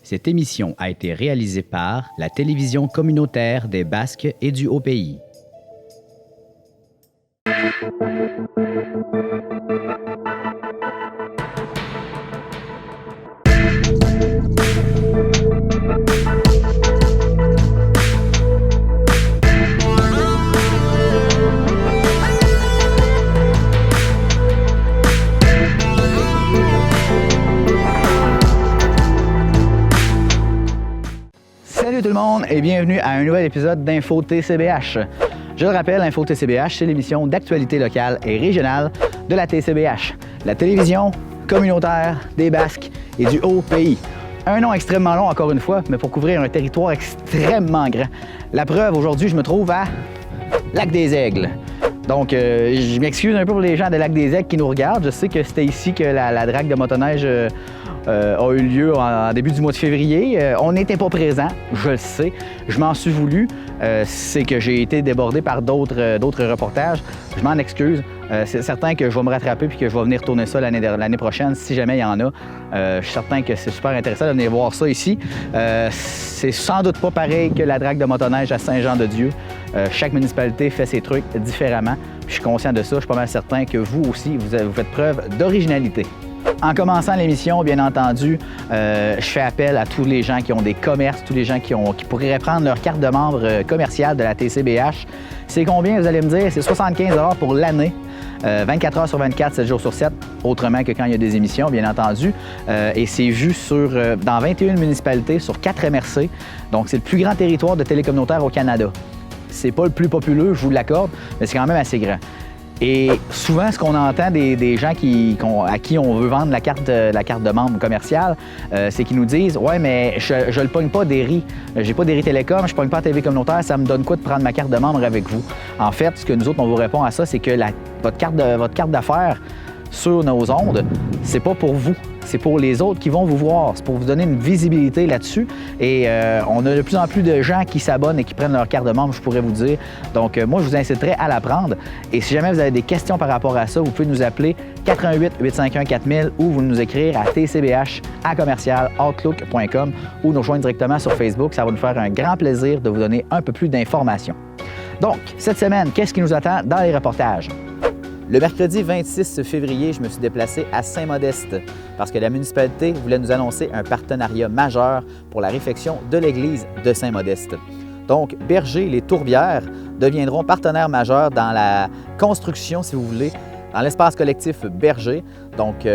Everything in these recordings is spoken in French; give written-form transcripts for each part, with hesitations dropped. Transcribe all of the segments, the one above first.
Cette émission a été réalisée par la télévision communautaire des Basques et du Haut-Pays. Salut tout le monde et bienvenue à un nouvel épisode d'Info TCBH. Je le rappelle, Info TCBH, c'est l'émission d'actualité locale et régionale de la TCBH, la télévision communautaire des Basques et du Haut-Pays. Un nom extrêmement long encore une fois, mais pour couvrir un territoire extrêmement grand. La preuve, aujourd'hui, je me trouve à Lac-des-Aigles. Donc, je m'excuse un peu pour les gens de Lac-des-Aigles qui nous regardent. Je sais que c'était ici que la drague de motoneige a eu lieu en début du mois de février. On n'était pas présents, je le sais. Je m'en suis voulu. C'est que j'ai été débordé par d'autres reportages. Je m'en excuse. C'est certain que je vais me rattraper et que je vais venir tourner ça l'année prochaine, si jamais il y en a. Je suis certain que c'est super intéressant de venir voir ça ici. C'est sans doute pas pareil que la drague de motoneige à Saint-Jean-de-Dieu. Chaque municipalité fait ses trucs différemment. Je suis conscient de ça. Je suis pas mal certain que vous aussi, vous faites preuve d'originalité. En commençant l'émission, bien entendu, je fais appel à tous les gens qui ont des commerces, tous les gens qui pourraient prendre leur carte de membre commerciale de la TCBH. C'est combien, vous allez me dire? C'est 75 $ pour l'année, 24 heures sur 24, 7 jours sur 7, autrement que quand il y a des émissions, bien entendu. Et c'est vu dans 21 municipalités sur 4 MRC. Donc, c'est le plus grand territoire de télécommunautaire au Canada. C'est pas le plus populeux, je vous l'accorde, mais c'est quand même assez grand. Et souvent, ce qu'on entend des gens à qui on veut vendre la carte de membre commerciale, c'est qu'ils nous disent « Ouais, mais je le pogne pas des RI. J'ai pas des RI Télécom, je pogne pas la TV communautaire, ça me donne quoi de prendre ma carte de membre avec vous? » En fait, ce que nous autres, on vous répond à ça, c'est que votre carte d'affaires sur nos ondes, c'est pas pour vous. C'est pour les autres qui vont vous voir. C'est pour vous donner une visibilité là-dessus. Et on a de plus en plus de gens qui s'abonnent et qui prennent leur carte de membre, je pourrais vous dire. Donc, moi, je vous inciterai à la prendre. Et si jamais vous avez des questions par rapport à ça, vous pouvez nous appeler 88 851 4000 ou vous nous écrire à tcbh@outlook.com ou nous rejoindre directement sur Facebook. Ça va nous faire un grand plaisir de vous donner un peu plus d'informations. Donc, cette semaine, qu'est-ce qui nous attend dans les reportages? Le mercredi 26 février, je me suis déplacé à Saint-Modeste parce que la municipalité voulait nous annoncer un partenariat majeur pour la réfection de l'église de Saint-Modeste. Donc, Berger, les Tourbières deviendront partenaires majeurs dans la construction, si vous voulez, dans l'espace collectif Berger. Donc,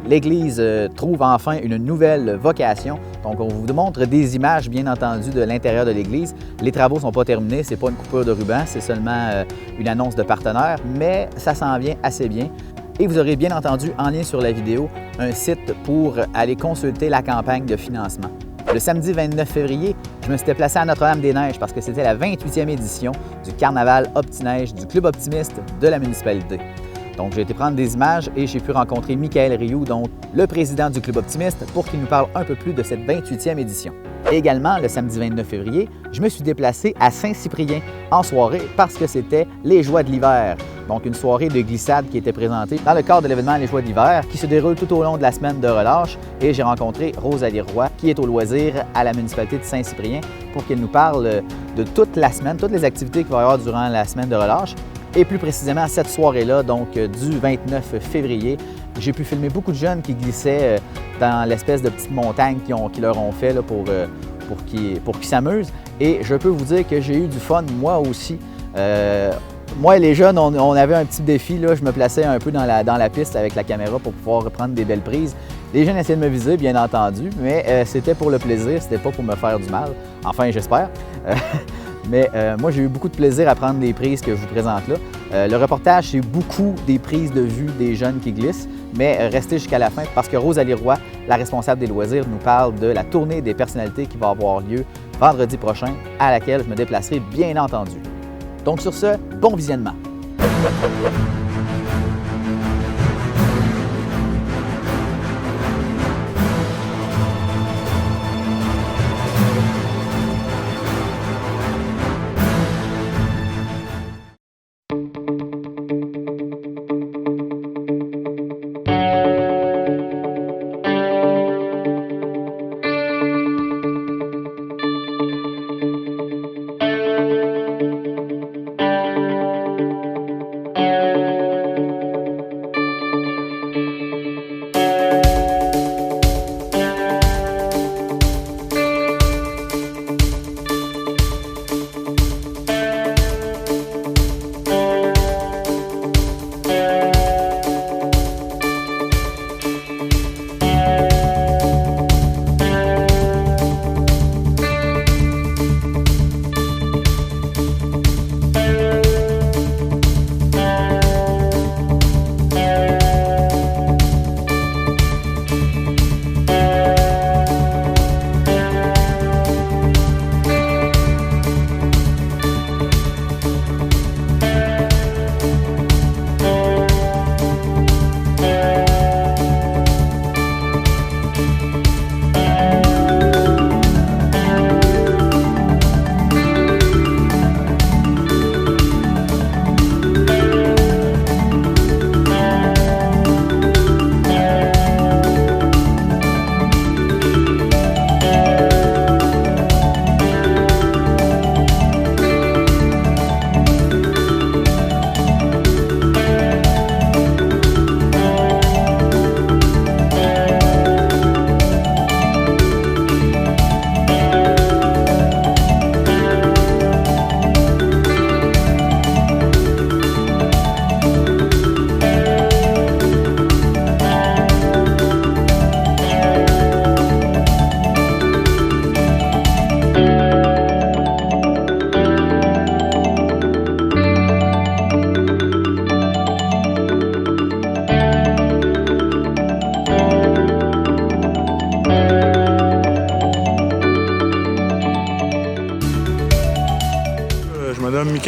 l'église trouve enfin une nouvelle vocation. Donc, on vous montre des images, bien entendu, de l'intérieur de l'église. Les travaux ne sont pas terminés, ce n'est pas une coupure de ruban, c'est seulement une annonce de partenaire, mais ça s'en vient assez bien. Et vous aurez bien entendu, en lien sur la vidéo, un site pour aller consulter la campagne de financement. Le samedi 29 février, je me suis déplacé à Notre-Dame-des-Neiges parce que c'était la 28e édition du Carnaval Opti-Neige du Club optimiste de la municipalité. Donc, j'ai été prendre des images et j'ai pu rencontrer Michael Rioux, donc le président du Club optimiste, pour qu'il nous parle un peu plus de cette 28e édition. Et également, le samedi 29 février, je me suis déplacé à Saint-Cyprien en soirée parce que c'était les Joies de l'hiver. Donc, une soirée de glissade qui était présentée dans le cadre de l'événement Les Joies de l'hiver qui se déroule tout au long de la semaine de relâche. Et j'ai rencontré Rosalie Roy, qui est au loisir à la municipalité de Saint-Cyprien, pour qu'elle nous parle de toute la semaine, toutes les activités qu'il va y avoir durant la semaine de relâche. Et plus précisément, cette soirée-là, donc du 29 février, j'ai pu filmer beaucoup de jeunes qui glissaient dans l'espèce de petite montagne qu'ils leur ont fait là, pour qu'ils s'amusent. Et je peux vous dire que j'ai eu du fun, moi aussi. Moi et les jeunes, on avait un petit défi. Là. Je me plaçais un peu dans la piste avec la caméra pour pouvoir prendre des belles prises. Les jeunes essayaient de me viser, bien entendu, mais c'était pour le plaisir, c'était pas pour me faire du mal. Enfin, j'espère. Mais moi, j'ai eu beaucoup de plaisir à prendre les prises que je vous présente là. Le reportage, c'est beaucoup des prises de vue des jeunes qui glissent, mais restez jusqu'à la fin parce que Rosalie Roy, la responsable des loisirs, nous parle de la tournée des personnalités qui va avoir lieu vendredi prochain, à laquelle je me déplacerai bien entendu. Donc sur ce, bon visionnement!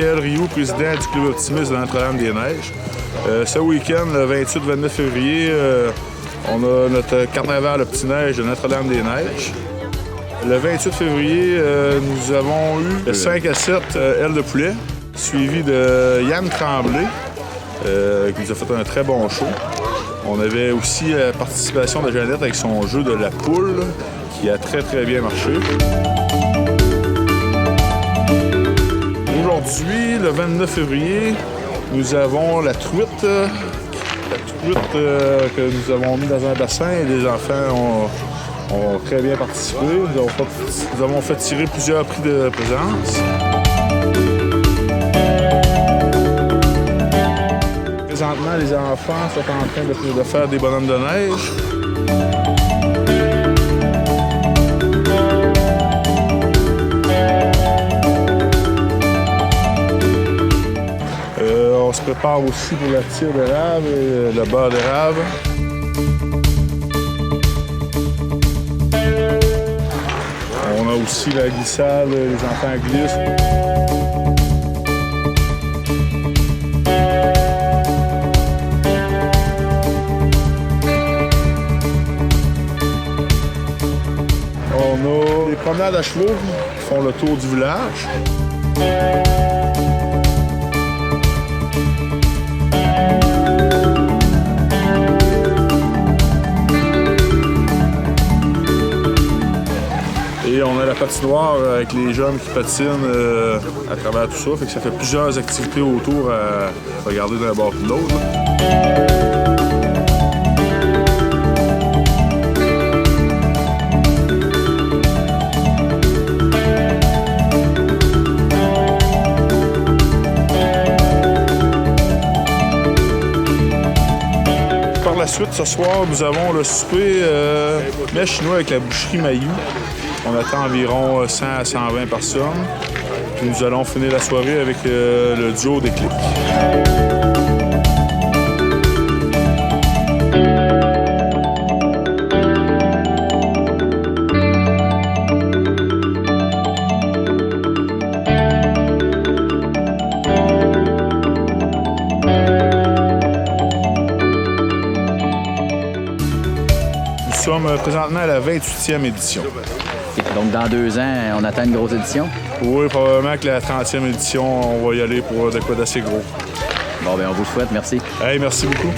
Michael Rioux, président du Club optimiste de Notre-Dame-des-Neiges. Ce week-end, le 28-29 février, on a notre carnaval le Petit-Neige de Notre-Dame-des-Neiges. Le 28 février, nous avons eu le 5 à 7 ailes de poulet, suivi de Yann Tremblay, qui nous a fait un très bon show. On avait aussi la participation de Jeannette avec son jeu de la poule, qui a très bien marché. Aujourd'hui, le 29 février, nous avons la truite. Que nous avons mis dans un bassin et les enfants ont très bien participé. Nous avons fait tirer plusieurs prix de présence. Présentement, les enfants sont en train de faire des bonhommes de neige. On se prépare aussi pour la tire d'érable et le beurre d'érable. On a aussi la glissade, les enfants glissent. On a les promenades à chevaux qui font le tour du village. Et on a la patinoire avec les jeunes qui patinent à travers tout ça. Fait que ça fait plusieurs activités autour à regarder d'un bord et de l'autre. Par la suite, ce soir, nous avons le souper mets chinois avec la boucherie Mailloux. On attend environ 100 à 120 personnes. Puis nous allons finir la soirée avec le duo Déclic. Nous sommes présentement à la 28e édition. Donc, dans 2 ans, on attend une grosse édition? Oui, probablement que la 30e édition, on va y aller pour de quoi d'assez gros. Bon, bien, on vous le souhaite. Merci. Hey, merci beaucoup.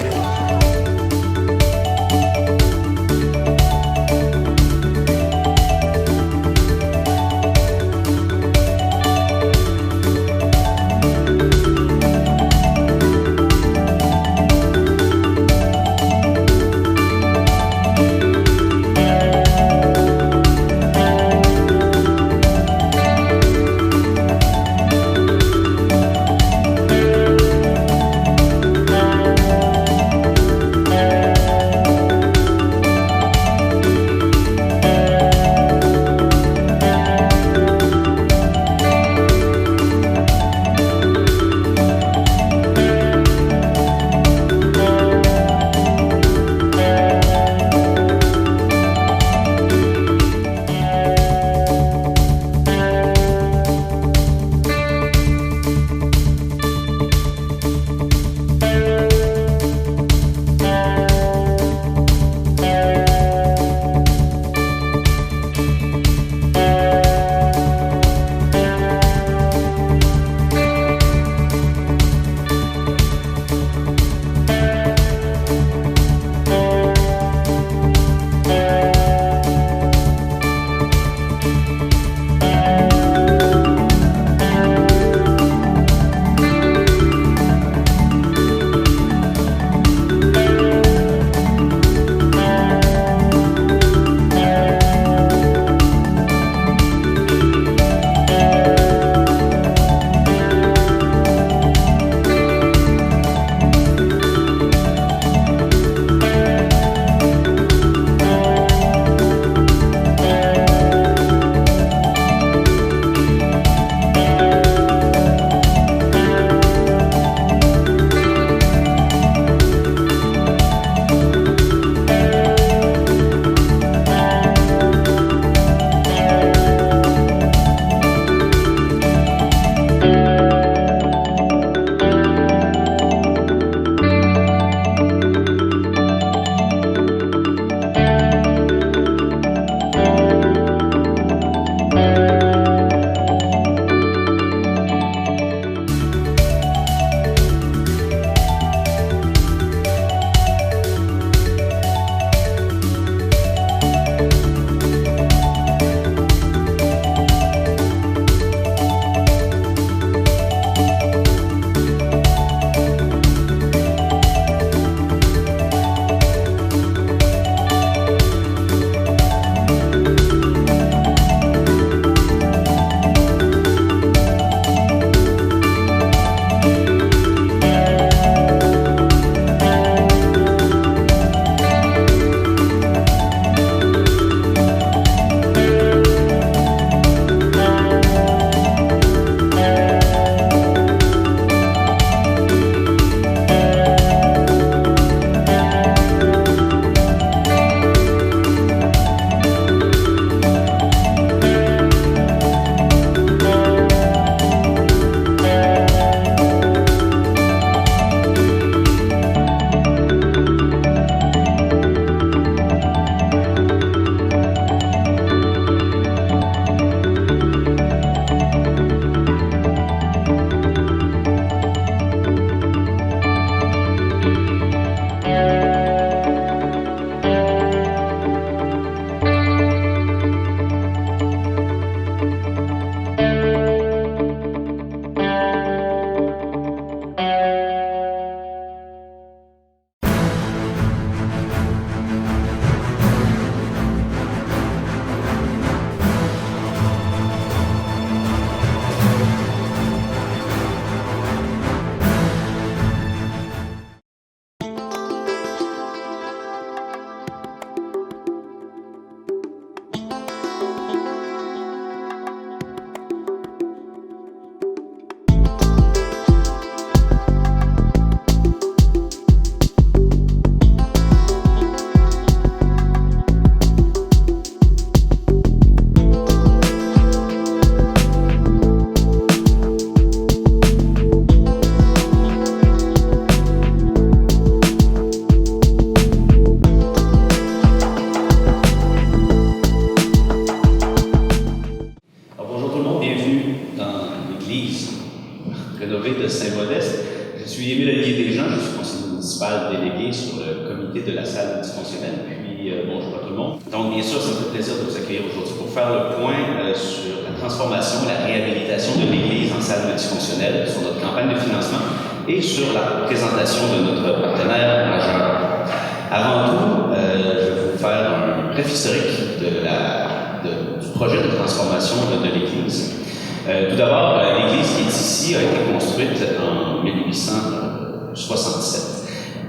multifonctionnelle. Puis, bonjour à tout le monde. Donc, bien sûr, ça me fait plaisir de vous accueillir aujourd'hui pour faire le point sur la transformation, la réhabilitation de l'Église en salle multifonctionnelle, sur notre campagne de financement et sur la présentation de notre partenaire majeur. Avant tout, je vais vous faire un bref historique du projet de transformation de l'Église. Tout d'abord, l'Église qui est ici a été construite en 1867.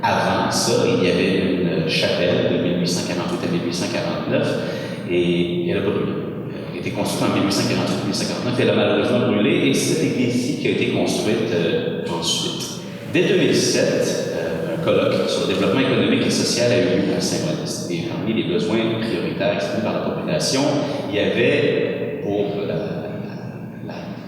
Avant ça, il y avait une chapelle de 1848 à 1849 et elle a brûlé. Elle a été construite en 1848-1849, elle a malheureusement brûlé et c'est cette église-ci qui a été construite ensuite. Dès 2007, un colloque sur le développement économique et social a eu lieu à Saint-Modeste. Et parmi les besoins prioritaires exprimés par la population, il y avait pour la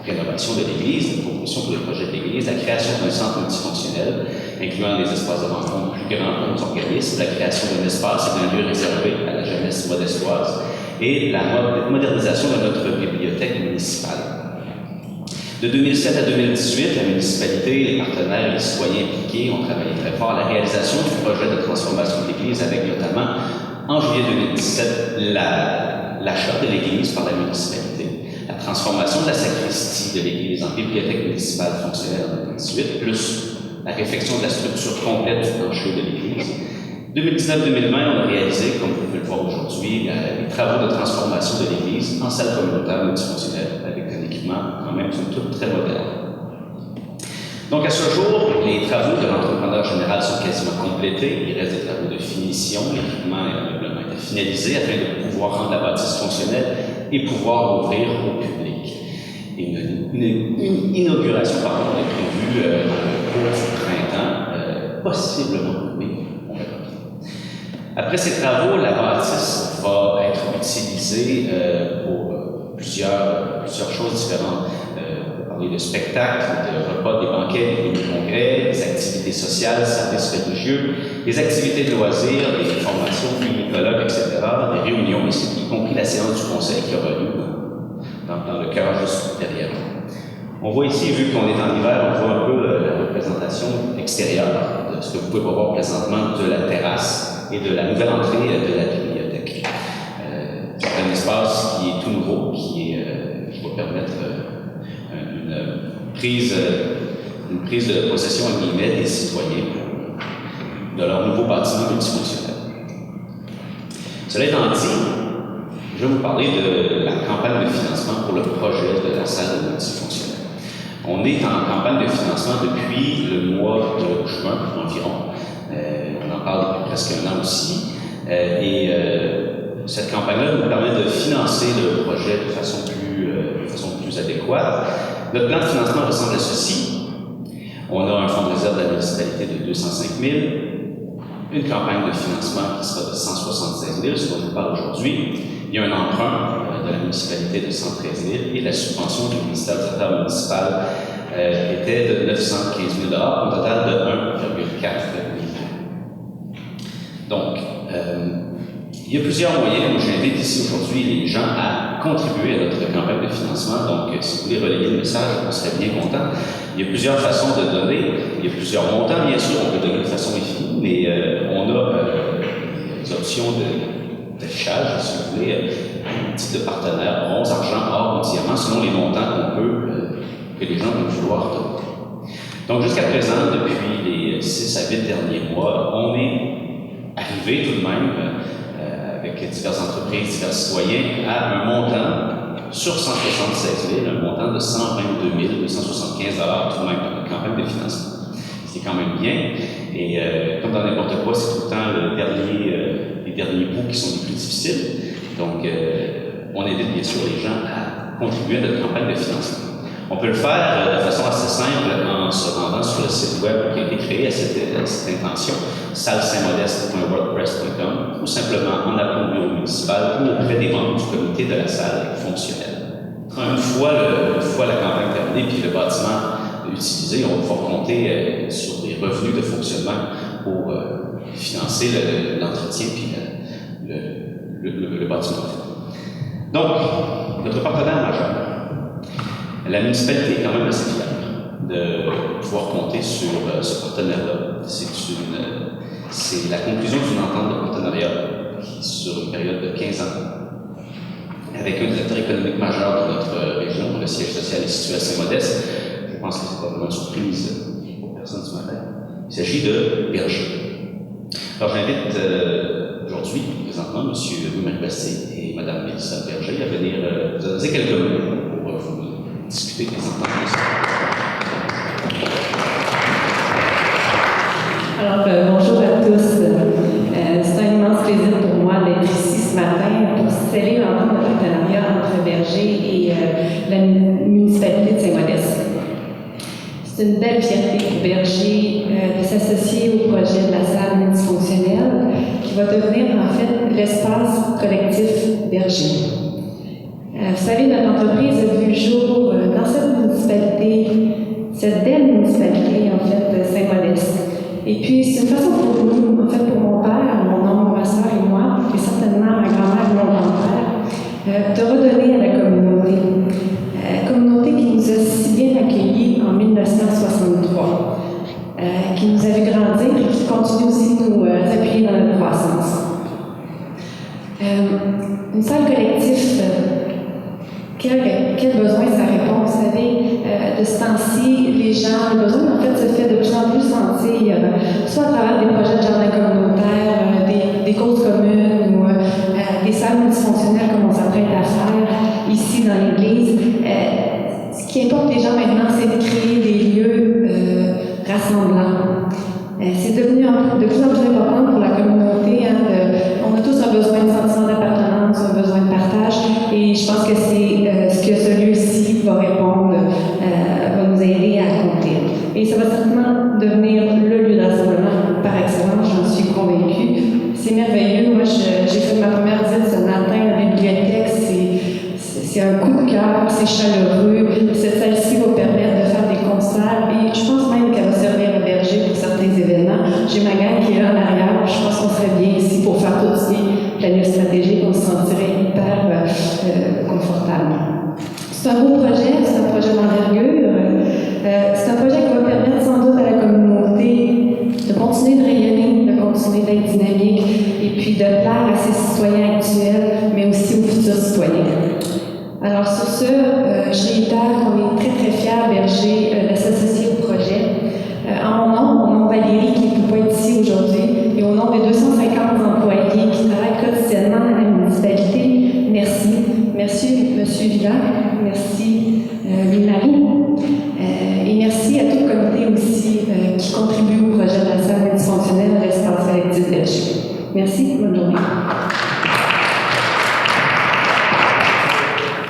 rénovation de l'Église, la proposition pour le projet de l'Église, la création d'un centre multifonctionnel, incluant des espaces de rencontre plus grands pour nos organismes, la création d'un espace et d'un lieu réservé à la jeunesse modestoise et la modernisation de notre bibliothèque municipale. De 2007 à 2018, la municipalité, les partenaires et les citoyens impliqués ont travaillé très fort à la réalisation du projet de transformation de l'Église avec notamment, en juillet 2017, l'achat de l'Église par la municipalité, la transformation de la sacristie de l'Église en bibliothèque municipale fonctionnelle en 2018, plus la réfection de la structure complète du plancher de l'Église. 2019-2020, on a réalisé, comme vous pouvez le voir aujourd'hui, les travaux de transformation de l'Église en salle communautaire multifonctionnelle, avec un équipement quand même tout très moderne. Donc à ce jour, les travaux de l'entrepreneur général sont quasiment complétés. Il reste des travaux de finition, l'équipement et l'ameublement étaient finalisés afin de pouvoir rendre la bâtisse fonctionnelle et pouvoir ouvrir au public. Une inauguration est prévue dans le cours du printemps, possiblement, oui, on verra bien. Après ces travaux, la bâtisse va être utilisée pour plusieurs choses différentes. On va parler de spectacles, de repas, des banquets, des congrès, des activités sociales, services religieux, des activités de loisirs, des formations, des colloques, etc., des réunions, y compris la séance du conseil qui aura lieu dans le cœur juste derrière. On voit ici, vu qu'on est en hiver, on voit un peu la représentation extérieure de ce que vous pouvez voir présentement de la terrasse et de la nouvelle entrée de la bibliothèque. C'est un espace qui est tout nouveau, qui va permettre une prise de possession en guillemets des citoyens de leur nouveau bâtiment multifonctionnel. Cela étant dit, je vais vous parler de la campagne de financement pour le projet de la salle multifonctionnelle. On est en campagne de financement depuis le mois de juin environ. On en parle depuis presque un an aussi. Cette campagne-là nous permet de financer le projet de façon plus adéquate. Notre plan de financement ressemble à ceci. On a un fonds de réserve de la municipalité de 205 000, une campagne de financement qui sera de 176 000, ce dont je vous parle aujourd'hui. Il y a un emprunt de la municipalité de 113 000 et la subvention du ministère des Affaires municipales était de 915 000 $, au total de 1,4 million. Donc, il y a plusieurs moyens où j'invite ici aujourd'hui les gens à contribuer à notre campagne de financement. Donc, si vous voulez relayer le message, on serait bien content. Il y a plusieurs façons de donner. Il y a plusieurs montants, bien sûr, on peut donner de façon infinie, mais on a des options d'affichage, si vous voulez, un type de partenaire, bronze, argent, or ou diamant, selon les montants que les gens vont vouloir donner. Donc, jusqu'à présent, depuis les 6 à 8 derniers mois, on est arrivé tout de même, avec diverses entreprises, divers citoyens, à un montant sur 176 000, un montant de 122 275 $ tout de même dans notre campagne de financement. C'est quand même bien. Et comme dans n'importe quoi, c'est tout le temps les derniers bouts qui sont les plus difficiles. Donc, on invite bien sûr les gens à contribuer à notre campagne de financement. On peut le faire de façon assez simple en se rendant sur le site web qui a été créé à cette intention, sallesaintmodeste.wordpress.com, ou simplement en appelant au bureau municipal ou auprès des membres du comité de la salle fonctionnelle. Une fois la campagne terminée puis le bâtiment utilisé, on va pouvoir compter sur des revenus de fonctionnement pour financer l'entretien puis le bâtiment. Donc, notre partenaire majeur, la municipalité est quand même assez fière de pouvoir compter sur ce partenaire-là. C'est la conclusion d'une entente de partenariat qui, sur une période de 15 ans, avec un directeur économique majeur de notre région, dont le siège social est situé à Saint-Modeste. Je pense que c'est pas vraiment une surprise pour personne ce matin. Il s'agit de Berger. Alors j'invite aujourd'hui, présentement, M. Louis-Marie Bastille et Mme Mélissa Berger à venir vous adresser quelques mots pour vous discuter des ententes. Alors, bonjour à tous. C'est un immense plaisir pour moi d'être ici ce matin pour sceller l'entente de partenariat entre Berger et la municipalité de Saint-Modeste. C'est une belle fierté pour Berger de s'associer au projet de la salle multifonctionnelle qui va devenir en fait l'espace collectif Berger. Vous savez, notre entreprise a vu le jour dans cette municipalité, cette belle municipalité en fait de Saint-Modeste. Et puis, c'est une façon pour nous, en fait, pour mon père, mon oncle, ma soeur et moi, et certainement ma grand-mère et mon grand-père, de redonner à la communauté. Communauté qui nous a si bien accueillis en 1963, qui nous a vu grandir et qui continue aussi de nous appuyer dans notre croissance. Une salle collective, quel besoin ça répond? Vous savez, de ce temps-ci, les gens, le besoin en fait se fait de plus en plus sentir, soit à travers des projets de jardin communautaire, des causes communes ou des salles multifonctionnelles comme on s'apprête à faire ici dans l'Église. Ce qui importe les gens maintenant, c'est de créer des lieux rassemblants. C'est devenu de plus en plus important pour la communauté. On a tous un besoin de sentiment d'appartenance, un besoin de partage, et je pense que c'est ce que ce lieu-ci va répondre, va nous aider à accomplir. Et ça va certainement devenir le lieu de rassemblement par excellence, j'en suis convaincue. C'est merveilleux. Moi, j'ai fait ma première visite ce matin à la bibliothèque. C'est un coup de cœur, c'est chaleureux. Cette salle-ci va permettre de faire des concerts et je pense même qu'elle va servir à Berger pour certains événements. J'ai ma gang qui est là en arrière. Je pense qu'on serait bien ici pour faire tout de suite la lieu stratégique. On se sentirait hyper confortable. C'est un beau projet, c'est un projet d'envergure. C'est un projet qui va permettre sans doute à la communauté de continuer de rayonner, de continuer d'être dynamique et puis de plaire à ses citoyens actuels, mais aussi aux futurs citoyens. Alors sur ce, chez ITAC, on est très très fiers, Berger, de s'associer au projet. En mon nom de Valérie, qui ne peut pas être ici aujourd'hui, et au nom des 250 employés qui travaillent quotidiennement dans la municipalité, merci. Merci M. Villard, merci Louis-Marie, et merci à tout le comité aussi qui contribue au projet de la salle multifonctionnelle de l'espace collectif Berger. Merci, bonne journée.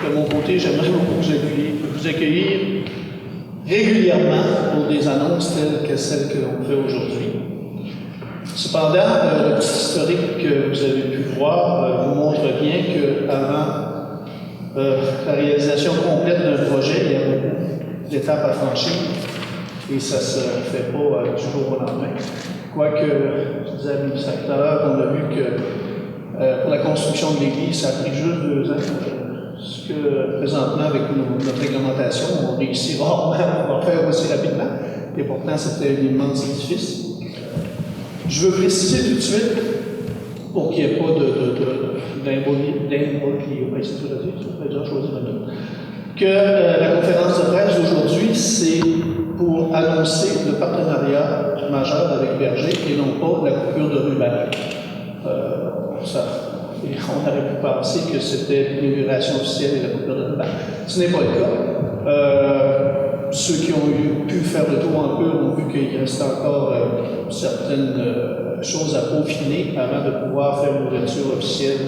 De mon côté, j'aimerais beaucoup vous accueillir régulièrement pour des annonces telles que celles que l'on fait aujourd'hui. Cependant, le petit historique que vous avez pu voir vous montre bien qu'avant la réalisation complète d'un projet, il y a beaucoup d'étapes à franchir et ça ne se fait pas du jour au lendemain. Quoique, je disais à Mélissa tout à l'heure, on a vu que pour la construction de l'église, ça a pris juste 2 ans. Ce que présentement, avec notre réglementation, on réussit rarement à en faire aussi rapidement. Et pourtant, c'était un immense édifice. Je veux préciser tout de suite, pour qu'il n'y ait pas que la conférence de presse d'aujourd'hui, c'est pour annoncer le partenariat majeur avec Berger et non pas la coupure de ruban. On aurait pu penser que c'était l'inauguration officielle et la coupure de ruban. Ce n'est pas le cas. Ceux qui ont pu faire le tour un peu ont vu qu'il reste encore certaines choses à peaufiner avant de pouvoir faire une ouverture officielle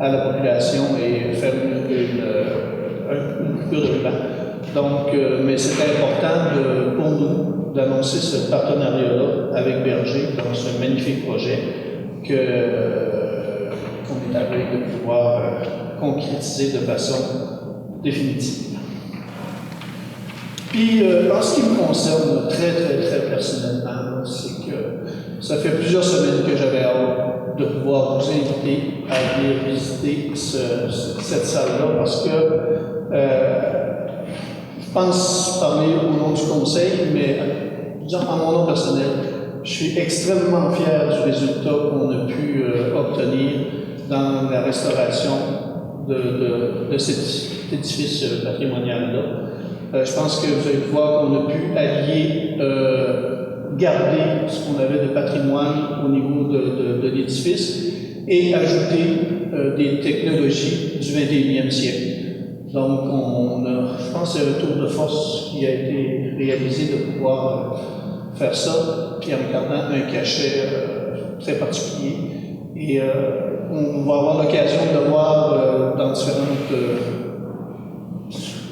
à la population et faire une coupure de ruban. Donc, mais c'est important pour nous d'annoncer ce partenariat-là avec Berger dans ce magnifique projet qu'on est à veille de pouvoir concrétiser de façon définitive. Puis, en ce qui me concerne très personnellement, c'est que ça fait plusieurs semaines que j'avais hâte de pouvoir vous inviter à venir visiter cette salle-là parce que je pense parler au nom du conseil, mais disons en mon nom personnel, Je suis extrêmement fier du résultat qu'on a pu obtenir dans la restauration de cet édifice patrimonial-là. Je pense que vous allez voir qu'on a pu allier, garder ce qu'on avait de patrimoine au niveau de l'édifice et ajouter des technologies du 21e siècle. Donc, je pense que c'est un tour de force qui a été réalisé de pouvoir faire ça, puis en gardant un cachet très particulier. Et on va avoir l'occasion de le voir dans différentes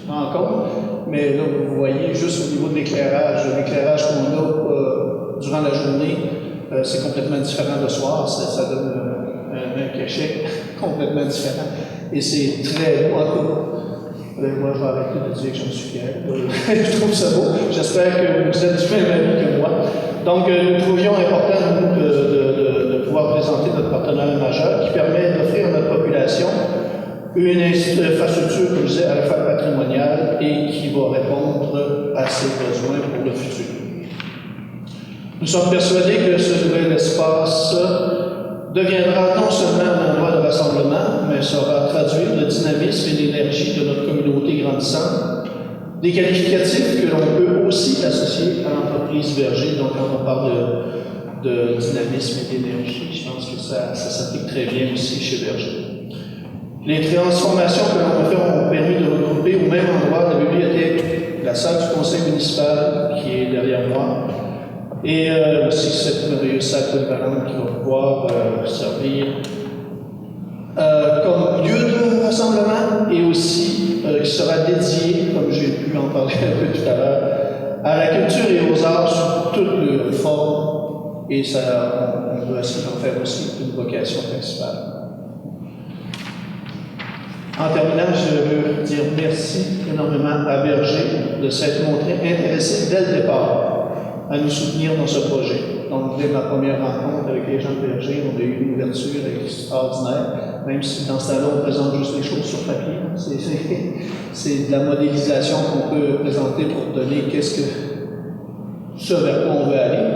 rencontres, mais là, vous voyez, juste au niveau de l'éclairage qu'on a durant la journée, c'est complètement différent le soir, ça donne un cachet complètement différent. Et c'est très beau. Moi, je vais arrêter de dire que j'en suis fier. Je trouve ça beau. J'espère que vous êtes du même avis que moi. Donc, nous trouvions important, nous, de pouvoir présenter notre partenaire majeur qui permet d'offrir à notre population une infrastructure, comme je disais, à la fois patrimoniale et qui va répondre à ses besoins pour le futur. Nous sommes persuadés que ce nouvel espace deviendra non seulement un endroit de rassemblement, mais saura traduire le dynamisme et l'énergie de notre communauté grandissante, des qualificatifs que l'on peut aussi associer à l'entreprise Berger. Donc, quand on parle de dynamisme et d'énergie, je pense que ça s'applique très bien aussi chez Berger. Les transformations que l'on a faites ont permis de regrouper au même endroit la bibliothèque, la salle du conseil municipal qui est derrière moi, et aussi cette merveilleuse salle polyvalente qui va pouvoir servir comme lieu de rassemblement et aussi qui sera dédié, comme j'ai pu en parler un peu tout à l'heure, à la culture et aux arts sous toutes leurs formes, et ça, on doit essayer d'en faire aussi une vocation principale. En terminant, je veux dire merci énormément à Berger de s'être montré intéressé dès le départ à nous soutenir dans ce projet. Donc, dès ma première rencontre avec les gens de Berger, on a eu une ouverture extraordinaire, même si dans ce temps-là, on présente juste les choses sur papier. C'est de la modélisation qu'on peut présenter pour donner ce vers quoi on veut aller.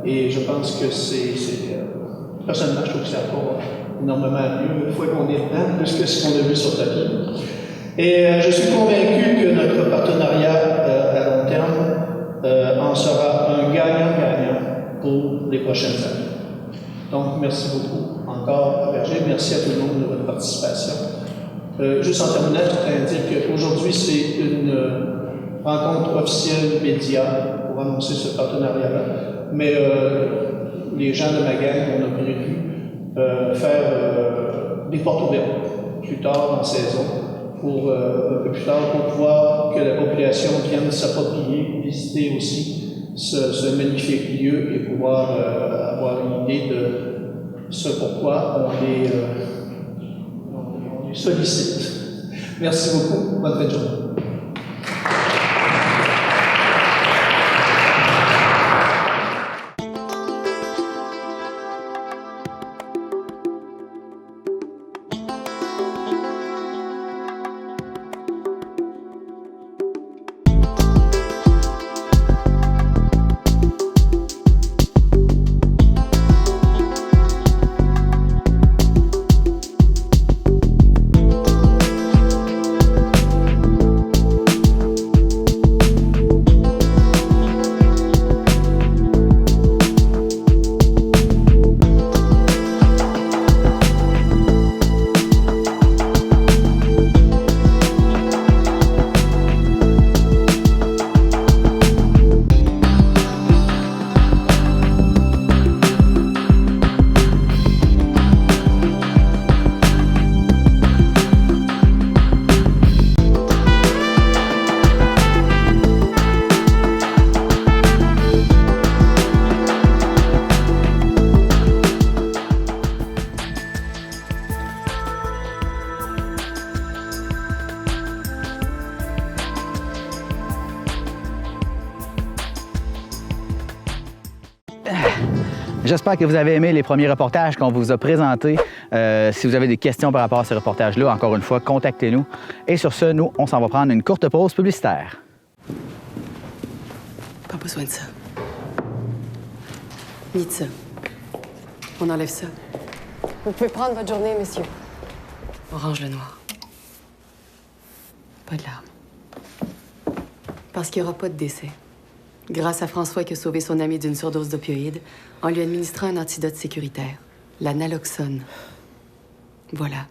Et je pense que personnellement, je trouve que ça apporte énormément mieux une fois qu'on est dedans, plus que ce qu'on a vu sur papier. Et je suis convaincu que notre partenariat à long terme en sera un gagnant-gagnant pour les prochaines années. Donc, merci beaucoup encore à Berger. Merci à tout le monde de votre participation. Juste en terminant, je voudrais dire qu'aujourd'hui, c'est une rencontre officielle média pour annoncer ce partenariat-là. Mais les gens de ma gang, on a prévu faire des portes ouvertes plus tard en saison, un peu plus tard, pour pouvoir que la population vienne s'approprier, visiter aussi ce magnifique lieu et pouvoir avoir une idée de ce pourquoi on les sollicite. Merci beaucoup. Bonne fin de journée. J'espère que vous avez aimé les premiers reportages qu'on vous a présentés. Si vous avez des questions par rapport à ces reportages-là, encore une fois, contactez-nous. Et sur ce, nous, on s'en va prendre une courte pause publicitaire. Pas besoin de ça. Vite ça. On enlève ça. Vous pouvez prendre votre journée, messieurs. On range le noir. Pas de larmes. Parce qu'il n'y aura pas de décès. Grâce à François qui a sauvé son ami d'une surdose d'opioïdes en lui administrant un antidote sécuritaire, la naloxone. Voilà.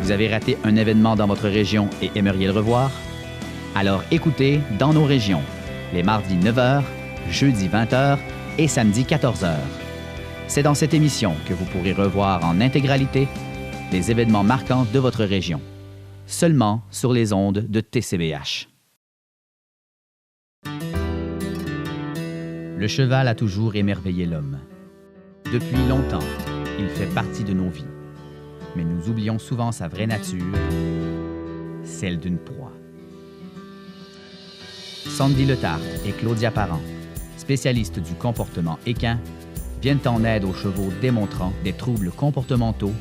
Vous avez raté un événement dans votre région et aimeriez le revoir? Alors écoutez Dans nos régions, les mardis 9h, jeudi 20h et samedi 14h. C'est dans cette émission que vous pourrez revoir en intégralité les événements marquants de votre région, seulement sur les ondes de TCBH. Le cheval a toujours émerveillé l'homme. Depuis longtemps, il fait partie de nos vies. Mais nous oublions souvent sa vraie nature, celle d'une proie. Sandy Letarte et Claudia Parent, spécialistes du comportement équin, viennent en aide aux chevaux démontrant des troubles comportementaux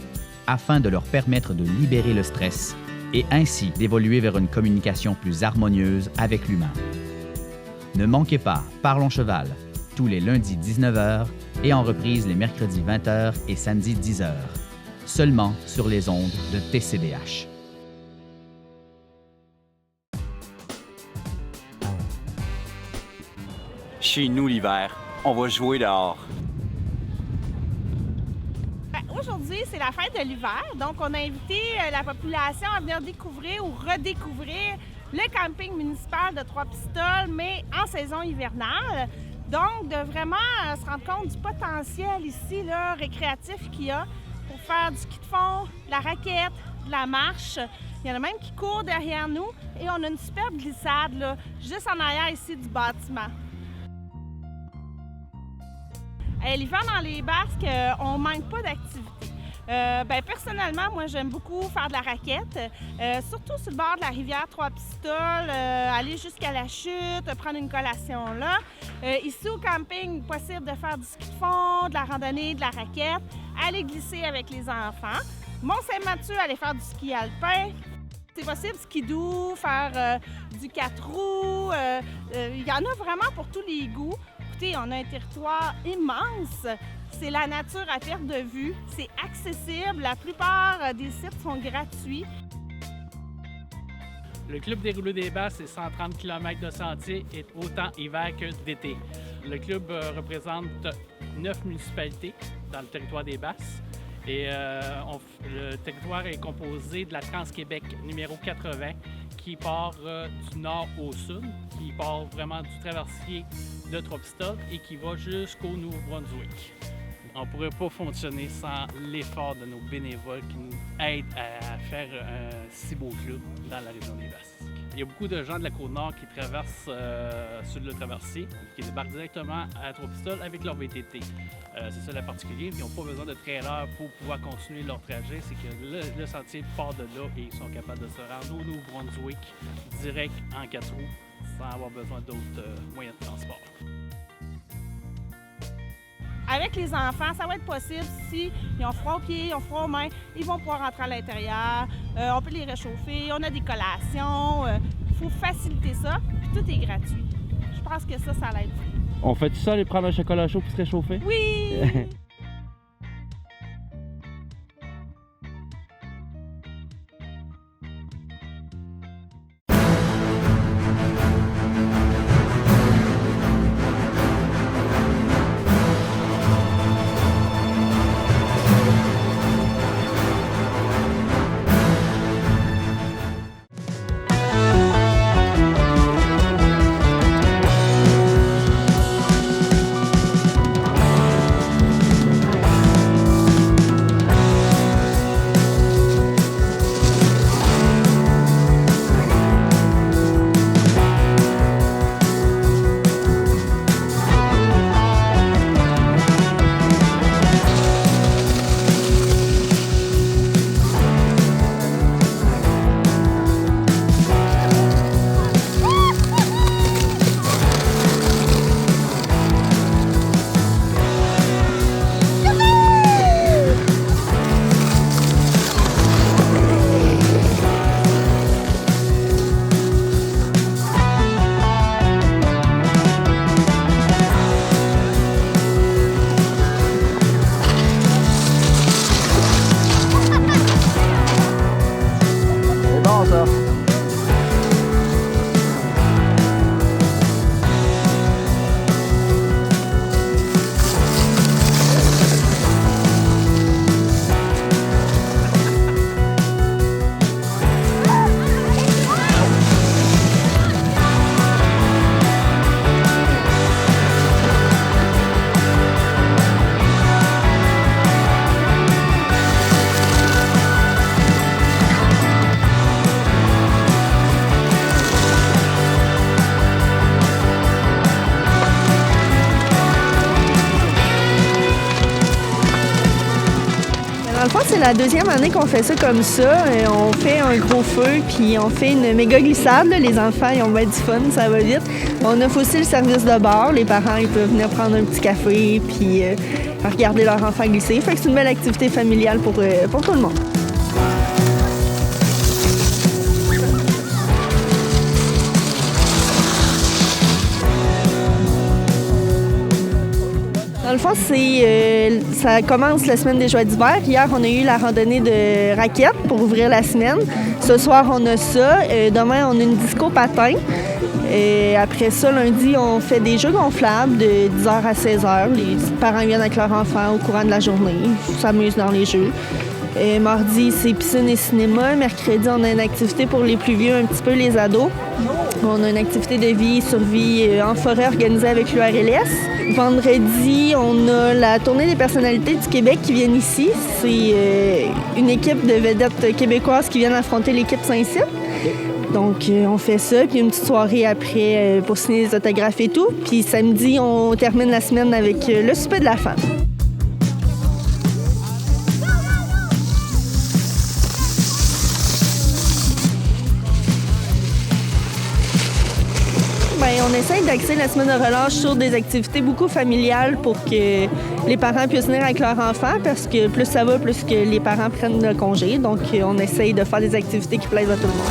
afin de leur permettre de libérer le stress et ainsi d'évoluer vers une communication plus harmonieuse avec l'humain. Ne manquez pas Parlons Cheval, tous les lundis 19h et en reprise les mercredis 20h et samedis 10h. Seulement sur les ondes de TCBH. Chez nous, l'hiver, on va jouer dehors. Aujourd'hui, c'est la fête de l'hiver, donc on a invité la population à venir découvrir ou redécouvrir le camping municipal de Trois-Pistoles, mais en saison hivernale. Donc, de vraiment se rendre compte du potentiel ici, là, récréatif qu'il y a pour faire du ski de fond, de la raquette, de la marche. Il y en a même qui courent derrière nous et on a une superbe glissade là, juste en arrière ici du bâtiment. L'hiver dans les Basques, on ne manque pas d'activité. Personnellement, moi, j'aime beaucoup faire de la raquette, surtout sur le bord de la rivière Trois-Pistoles, aller jusqu'à la chute, prendre une collation là. Ici au camping, possible de faire du ski de fond, de la randonnée, de la raquette, aller glisser avec les enfants. Mont-Saint-Mathieu, aller faire du ski alpin. C'est possible skidoo, faire du 4 roues. Il y en a vraiment pour tous les goûts. Écoutez, on a un territoire immense. C'est la nature à perte de vue. C'est accessible. La plupart des sites sont gratuits. Le Club des Rouleaux des Basses, c'est 130 km de sentiers, et autant hiver que d'été. Le club représente 9 municipalités dans le territoire des Basses. Et le territoire est composé de la Trans-Québec numéro 80 qui part du nord au sud, qui part vraiment du traversier de Trois-Pistoles et qui va jusqu'au Nouveau-Brunswick. On ne pourrait pas fonctionner sans l'effort de nos bénévoles qui nous aident à faire un si beau club dans la région des Basses. Il y a beaucoup de gens de la Côte-Nord qui traversent sur le traversier, qui débarquent directement à Trois-Pistoles avec leur VTT. C'est ça la particulier, ils n'ont pas besoin de trailer pour pouvoir continuer leur trajet. C'est que le sentier part de là et ils sont capables de se rendre au Nouveau-Brunswick direct en 4 roues sans avoir besoin d'autres moyens de transport. Avec les enfants, ça va être possible si ils ont froid aux pieds, ils ont froid aux mains, ils vont pouvoir rentrer à l'intérieur, on peut les réchauffer, on a des collations, il faut faciliter ça, puis tout est gratuit. Je pense que ça l'aide. On fait tout ça, aller prendre un chocolat chaud pour se réchauffer? Oui! C'est la deuxième année qu'on fait ça comme ça. On fait un gros feu, puis on fait une méga glissade. Là. Les enfants, ils ont bien du fun, ça va vite. On offre aussi le service de bar. Les parents, ils peuvent venir prendre un petit café, puis regarder leur enfant glisser. Fait que c'est une belle activité familiale pour tout le monde. Dans le fond, ça commence la semaine des joies d'hiver. Hier, on a eu la randonnée de raquettes pour ouvrir la semaine. Ce soir, on a ça. Demain, on a une disco patin. Après ça, lundi, on fait des jeux gonflables de 10h à 16h. Les parents viennent avec leurs enfants au courant de la journée. Ils s'amusent dans les jeux. Mardi, c'est piscine et cinéma. Mercredi, on a une activité pour les plus vieux, un petit peu les ados. On a une activité de vie, survie en forêt organisée avec l'URLS. Vendredi, on a la tournée des personnalités du Québec qui viennent ici. C'est une équipe de vedettes québécoises qui viennent affronter l'équipe Saint-Cyr. Donc, on fait ça, puis une petite soirée après pour signer les autographes et tout. Puis samedi, on termine la semaine avec le souper de la femme. On essaye d'axer la semaine de relâche sur des activités beaucoup familiales pour que les parents puissent venir avec leurs enfants parce que plus ça va, plus que les parents prennent le congé. Donc, on essaye de faire des activités qui plaisent à tout le monde.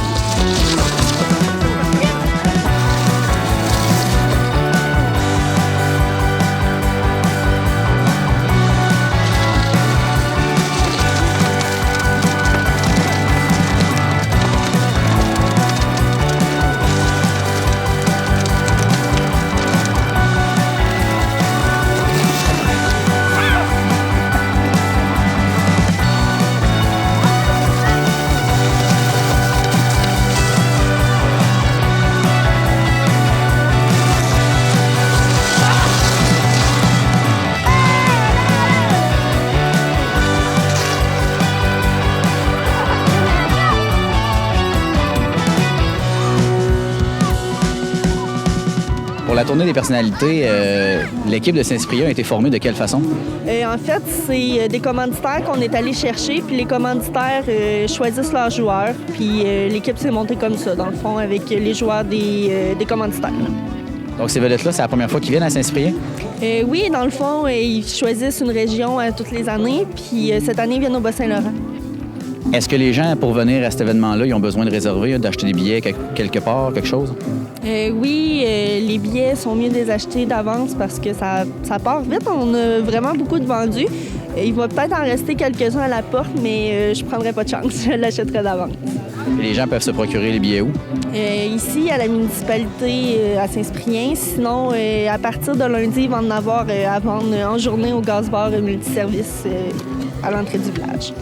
Pour la tournée des personnalités, l'équipe de Saint-Cyprien a été formée de quelle façon? En fait, c'est des commanditaires qu'on est allé chercher, puis les commanditaires choisissent leurs joueurs, puis l'équipe s'est montée comme ça, dans le fond, avec les joueurs des commanditaires. Donc ces vedettes-là, c'est la première fois qu'ils viennent à Saint-Cyprien? Oui, dans le fond, ils choisissent une région toutes les années, puis cette année, ils viennent au Bas-Saint-Laurent. Est-ce que les gens, pour venir à cet événement-là, ils ont besoin de réserver, d'acheter des billets quelque part, quelque chose? Oui, les billets sont mieux de les acheter d'avance parce que ça part vite. On a vraiment beaucoup de vendus. Il va peut-être en rester quelques-uns à la porte, mais je ne prendrai pas de chance. Je l'achèterai d'avance. Et les gens peuvent se procurer les billets où? Ici, à la municipalité à Saint-Cyprien. Sinon, à partir de lundi, ils vont en avoir à vendre en journée au gaz-bar multiservice à l'entrée du village.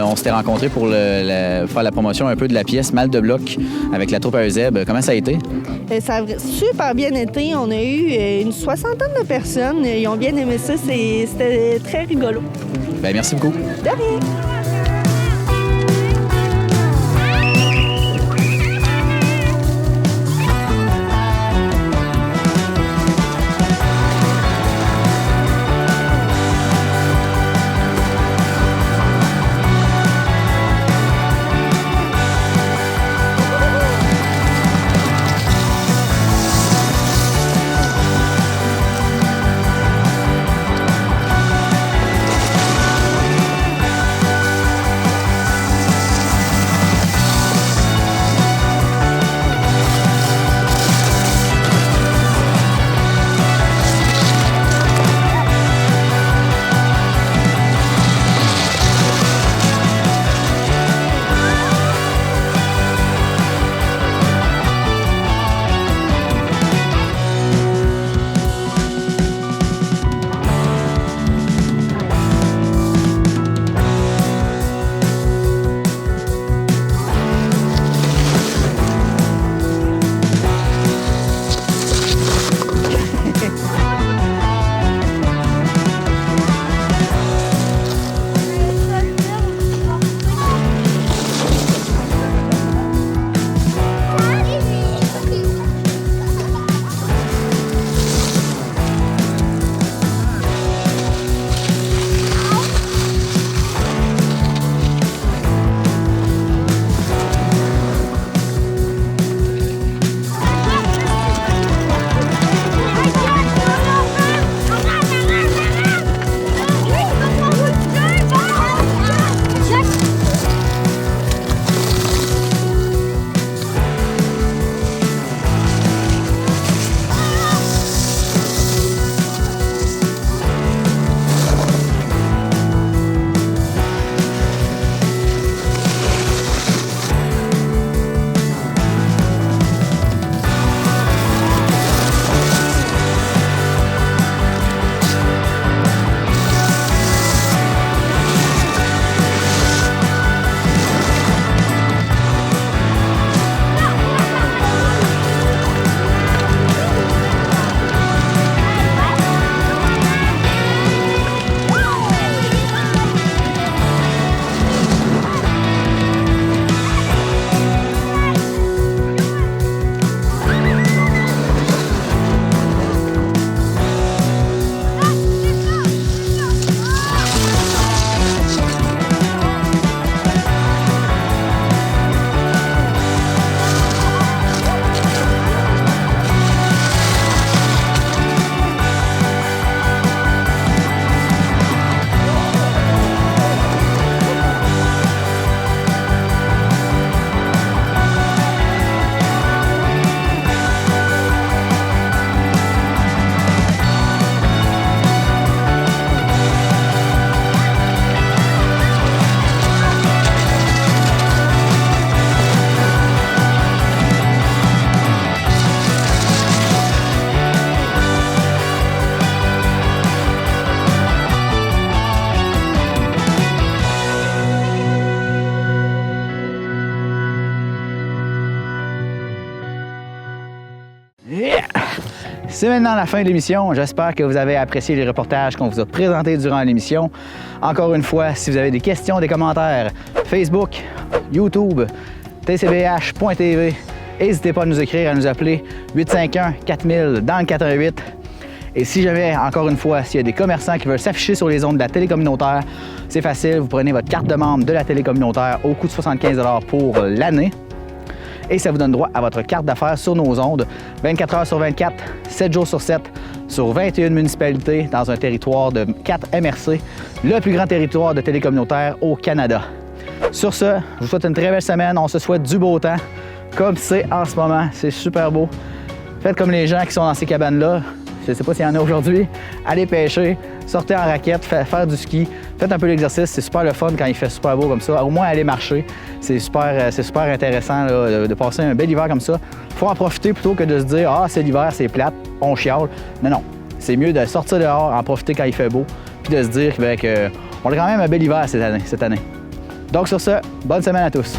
On s'était rencontrés pour faire la promotion un peu de la pièce Mal de bloc avec la troupe à Euseb. Comment ça a été? Ça a super bien été. On a eu une 60aine de personnes. Ils ont bien aimé ça. C'était très rigolo. Bien, merci beaucoup. De rien. c'est maintenant la fin de l'émission. J'espère que vous avez apprécié les reportages qu'on vous a présentés durant l'émission. Encore une fois, si vous avez des questions, des commentaires, Facebook, YouTube, tcbh.tv, n'hésitez pas à nous écrire, à nous appeler 851-4000 dans le 418. Et si jamais, encore une fois, s'il y a des commerçants qui veulent s'afficher sur les ondes de la télé communautaire, c'est facile, vous prenez votre carte de membre de la télé communautaire au coût de 75 $ pour l'année. Et ça vous donne droit à votre carte d'affaires sur nos ondes, 24 heures sur 24, 7 jours sur 7, sur 21 municipalités dans un territoire de 4 MRC, le plus grand territoire de télé communautaire au Canada. Sur ce, je vous souhaite une très belle semaine. On se souhaite du beau temps, comme c'est en ce moment. C'est super beau. Faites comme les gens qui sont dans ces cabanes-là. Je ne sais pas s'il y en a aujourd'hui. Allez pêcher, sortez en raquette, faire du ski. Faites un peu l'exercice. C'est super le fun quand il fait super beau comme ça. Au moins, aller marcher. C'est super intéressant là, de passer un bel hiver comme ça. Il faut en profiter plutôt que de se dire « Ah, c'est l'hiver, c'est plate, on chiale ». Non. C'est mieux de sortir dehors, en profiter quand il fait beau, puis de se dire qu'on a quand même un bel hiver cette année. Donc sur ce, bonne semaine à tous.